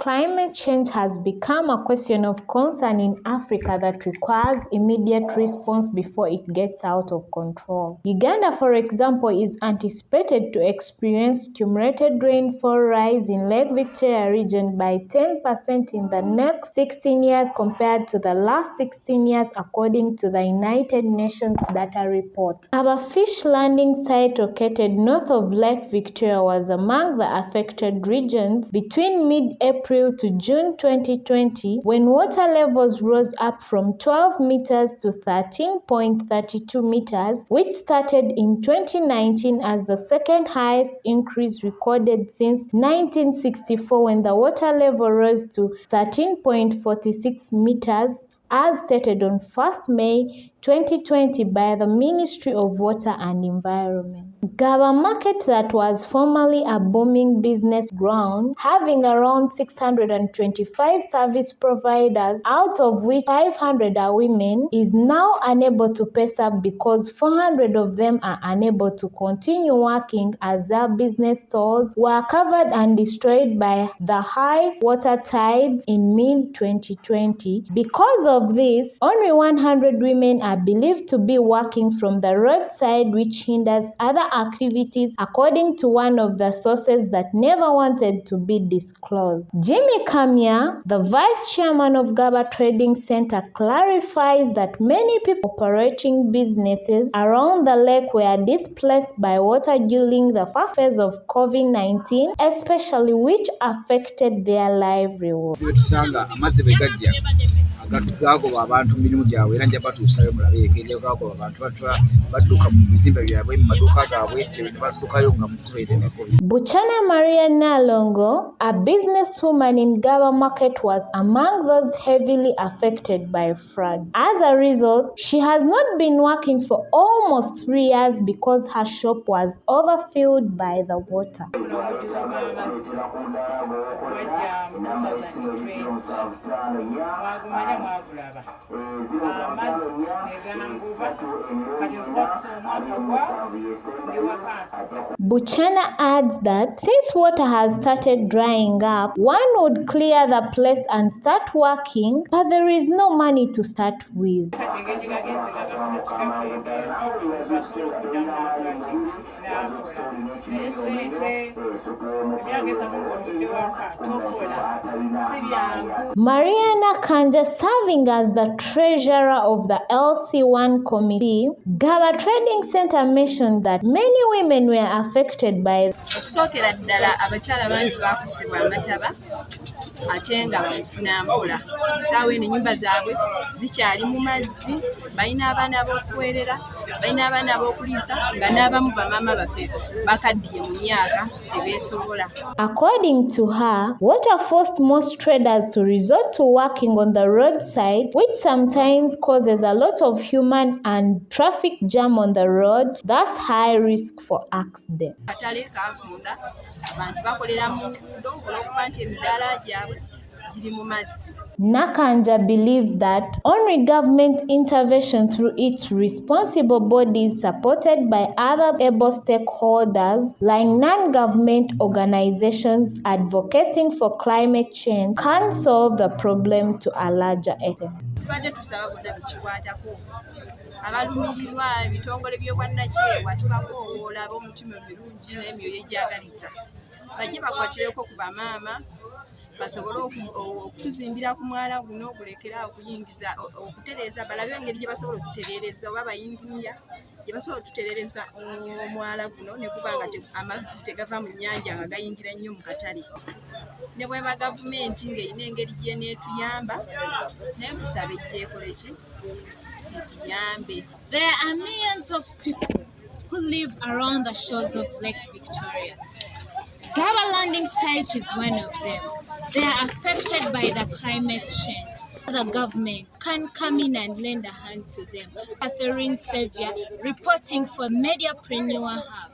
Climate change has become a question of concern in Africa that requires immediate response before it gets out of control. Uganda, for example, is anticipated to experience cumulative rainfall rise in Lake Victoria region by 10% in the next 16 years compared to the last 16 years, according to the United Nations data report. Our fish landing site located north of Lake Victoria was among the affected regions between mid-April to June 2020, when water levels rose up from 12 meters to 13.32 meters, which started in 2019 as the second highest increase recorded since 1964, when the water level rose to 13.46 meters, as stated on 1st May 2020 by the Ministry of Water and Environment. Ggaba market, that was formerly a booming business ground, having around 625 service providers, out of which 500 are women, is now unable to pace up because 400 of them are unable to continue working as their business stalls were covered and destroyed by the high water tides in mid-2020. Because of this, only 100 women are believed to be working from the roadside, which hinders other activities, according to one of the sources that never wanted to be disclosed. 𝐷𝐾𝐿, the vice chairman of Ggaba Trading Center, clarifies that many people operating businesses around the lake were displaced by water during the first phase of COVID-19, especially which affected their livelihood. Gagoba abantu mirimu gyabwe era njaba tusayo mulabeeko ejja gagoba abantu badduka mu bizimbe byabwe mu maduuka gaabwe baddukayo nga mukubeere nako. Buchana Maria Nalongo, a businesswoman in Ggaba market, was among those heavily affected by flood. As a result, she has not been working for almost 3 years because her shop was overfilled by the water. Buchana adds that since water has started drying up, one would clear the place and start working, but there is no money to start with. Mariana Kanja, serving as the treasurer of the LC1 committee, Ggaba Trading Center mentioned that many women were affected by okusookera ddala abakyala bangi baakosebwa amataba ate nga bafuna mpola. Essaawa eno ennyumba zaabwe zikyali mu mazzi, balina abaana b'okuweerera, balina abaana b'okuliisa, nga n'abamu bamaama baffe bakaddiye mu myaka tebeesobola. According to her, water forced most traders to resort to working on the roadside, which sometimes causes a lot of human and traffic jam on the road, thus high risk for accidents. Katale kaafunda abantu bakolera mu nguudo olw'okuba nti emidaala gyabwe giri mu mazzi. Nakanja believes that only government intervention through its responsible bodies, supported by other able stakeholders like non-government organizations advocating for climate change, can solve the problem to a larger extent. Tubadde tusaba bonna bikikwatako abalumirirwa ebitongole by'obwannakyewa, tubakoowoola ab'omutima omulungi n'emyoyo egyagaliza bajje bakwatireko ku bamaama basobole okutuzimbira ku mwala guno ogulekera okuyingiza okutereeza, balabe engeri gye basobola okututereereza oba bayinginiya gye basobola okututereereza omwala guno ne kuba nga amazzi tegava mu nnyanja nga gayingira nnyo mu katale. Ne bweba gavumenti ng'erina engeri gye neetuyamba naye tusaba ejja ekole ki etuyambe. There are millions of people who live around the shores of Lake Victoria. Ggaba landing site is one of them. They are affected by the climate change. The government can come in and lend a hand to them. Catherine Xavier reporting for Mediapreneur Hub.